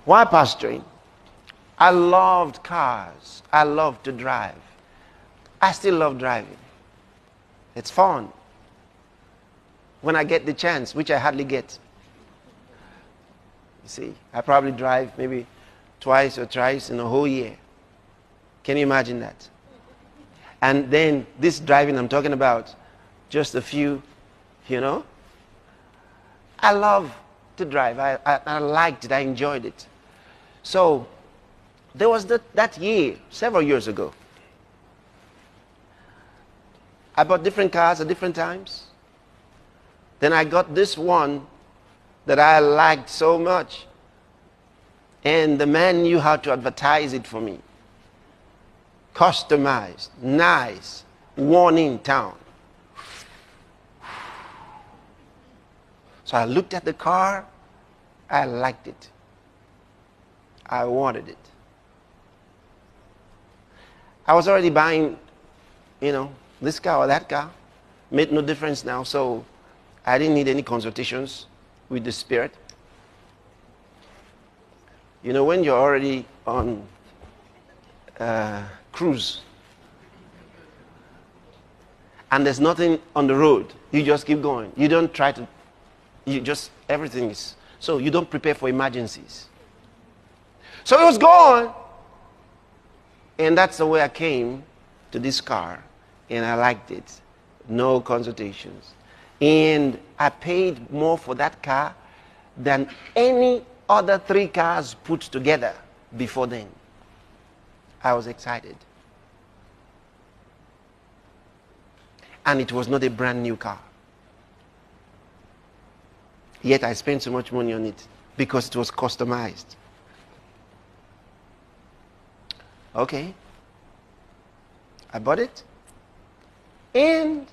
While pastoring, I loved cars. I loved to drive. I still love driving. It's fun. When I get the chance, which I hardly get. You see, I probably drive maybe twice or thrice in a whole year. Can you imagine that? And then this driving I'm talking about, just a few, I love to drive. I liked it. I enjoyed it. So there was that year, several years ago. I bought different cars at different times. Then I got this one that I liked so much. And the man knew how to advertise it for me. Customized, nice, one in town. So I looked at the car. I liked it. I wanted it. I was already buying, this car or that car. Made no difference now. So I didn't need any consultations with the Spirit. When you're already on cruise and there's nothing on the road, you just keep going. You don't try to, everything is, so you don't prepare for emergencies. So it was gone. And that's the way I came to this car. And I liked it. No consultations. And I paid more for that car than any other 3 cars put together before then. I was excited. And it was not a brand new car. Yet I spent so much money on it because it was customized. Okay. I bought it and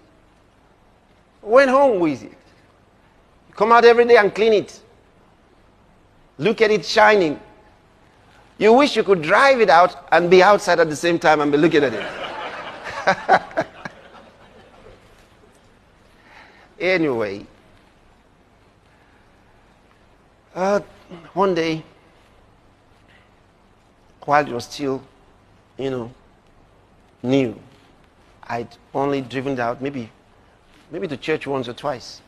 went home with it. Come out every day and clean it. Look at it shining. You wish you could drive it out and be outside at the same time and be looking at it. Anyway, one day, while it was still, new, I'd only driven it out maybe to church once or twice.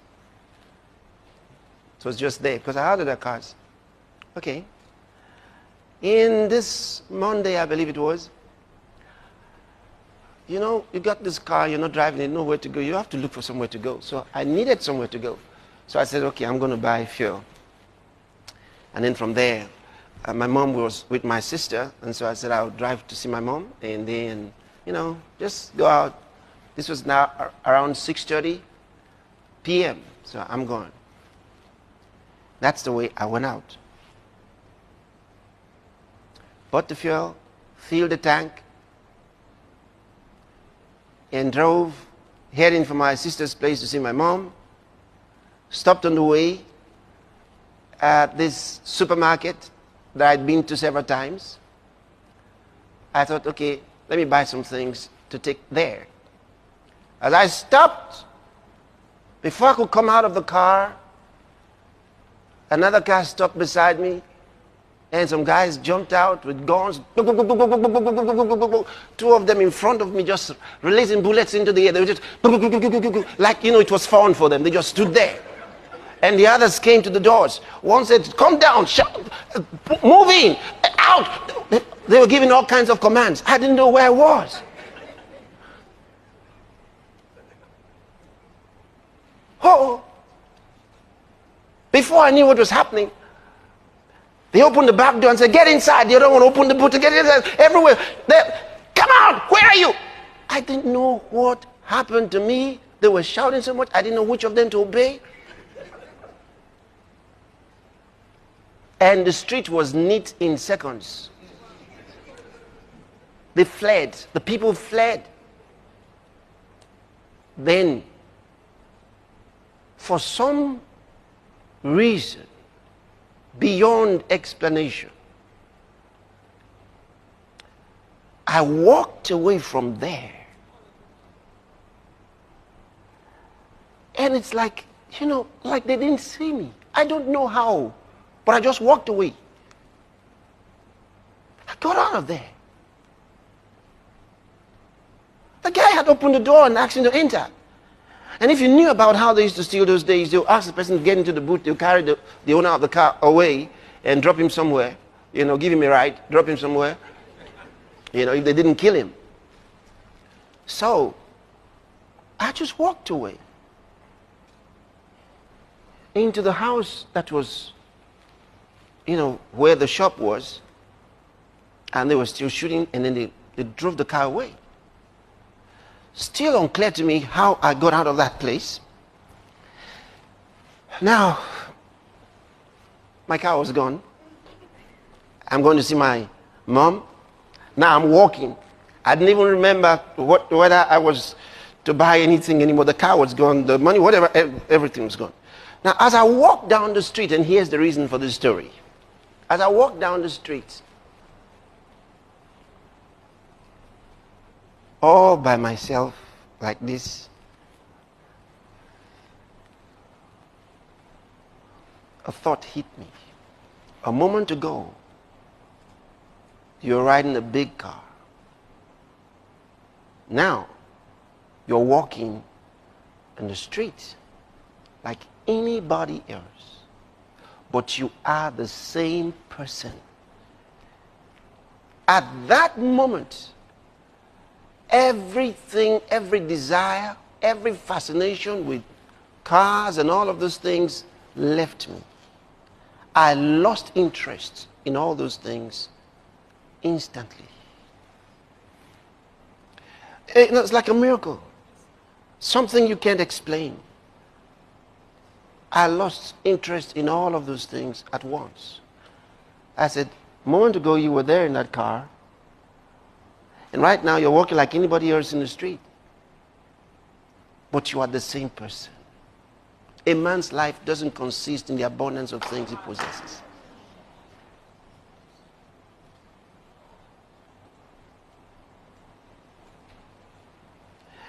It was just there because I had other cars. Okay. In this Monday, I believe it was, you got this car, you're not driving it, nowhere to go. You have to look for somewhere to go. So I needed somewhere to go. So I said, okay, I'm going to buy fuel. And then from there, my mom was with my sister. And so I said, I'll drive to see my mom. And then, just go out. This was now around 6:30 p.m. So I'm going. That's the way I went out. Bought the fuel, filled the tank, and drove, heading for my sister's place to see my mom. Stopped on the way at this supermarket that I'd been to several times. I thought, okay, let me buy some things to take there. As I stopped, before I could come out of the car, another car stopped beside me. And some guys jumped out with guns. 2 of them in front of me just releasing bullets into the air. They were just like, it was fun for them. They just stood there. And the others came to the doors. One said, come down, move in, out. They were giving all kinds of commands. I didn't know where I was. Oh. Before I knew what was happening, they opened the back door and said, get inside. The other one opened the boot to get inside. Everywhere. Come out. Where are you? I didn't know what happened to me. They were shouting so much. I didn't know which of them to obey. And the street was neat in seconds. They fled. The people fled. Then, for some reason, beyond explanation, I walked away from there. And it's like, like they didn't see me. I don't know how, but I just walked away. got out of there. The guy had opened the door and asked him to enter. And if you knew about how they used to steal those days, they'll ask the person to get into the boot, they'll carry the owner of the car away and drop him somewhere. You know, give him a ride, drop him somewhere. You know, if they didn't kill him. So, I just walked away into the house that was, you know, where the shop was. And they were still shooting, and then they drove the car away. Still unclear to me how I got out of that place. Now, my car was gone. I'm going to see my mom. Now I'm walking. I didn't even remember whether I was to buy anything anymore. The car was gone, the money, whatever, everything was gone. Now, as I walk down the street, and here's the reason for this story. As I walk down the street, all by myself, like this, a thought hit me. A moment ago, you're riding a big car. Now, you're walking in the street like anybody else. But you are the same person. At that moment, everything, every desire, every fascination with cars and all of those things left me. I lost interest in all those things instantly. It's like a miracle. Something you can't explain. I lost interest in all of those things at once. I said, a moment ago you were there in that car, and right now you're walking like anybody else in the street. But you are the same person. A man's life doesn't consist in the abundance of things he possesses.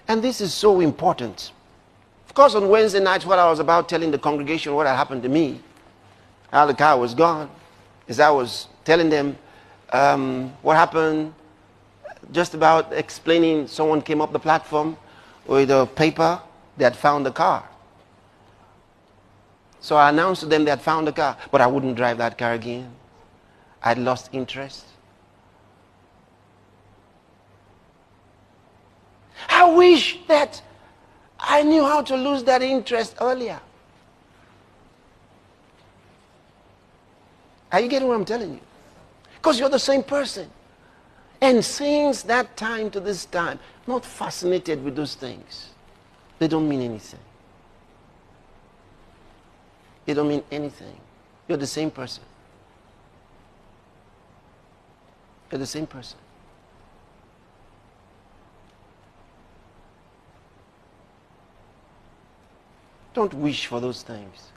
And this is so important. Of course, on Wednesday nights, what I was about telling the congregation what had happened to me, how the car was gone, is I was telling them what happened, just about explaining. Someone came up the platform with a paper, they had found the car. So I announced to them they had found the car, but I wouldn't drive that car again. I'd lost interest. I wish that I knew how to lose that interest earlier. Are you getting what I'm telling you? Because you're the same person. And since that time to this time, not fascinated with those things. They don't mean anything. They don't mean anything. You're the same person. You're the same person. Don't wish for those things.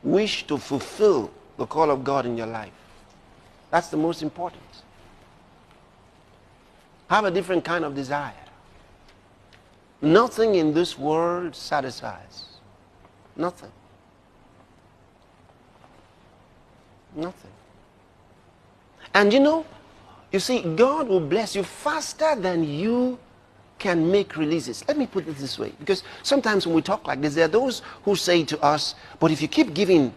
Wish to fulfill the call of God in your life. That's the most important. Have a different kind of desire. Nothing in this world satisfies. Nothing. Nothing. And you see, God will bless you faster than you can make releases. Let me put it this way, because sometimes when we talk like this, there are those who say to us, but if you keep giving,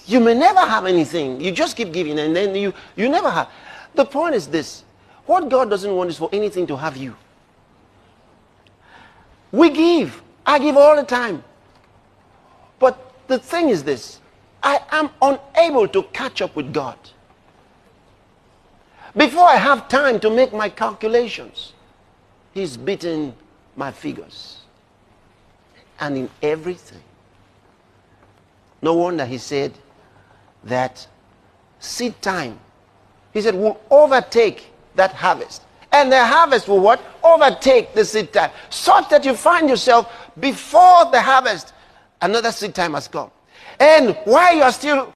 you may never have anything. You just keep giving, and then you never have. The point is this: what God doesn't want is for anything to have you. We give. I give all the time. But the thing is this: I am unable to catch up with God. Before I have time to make my calculations, He's beaten my figures. And in everything. No wonder He said that seed time, He said, will overtake that harvest. And the harvest will what? Overtake the seed time. Such that you find yourself before the harvest, another seed time has come. And while you are still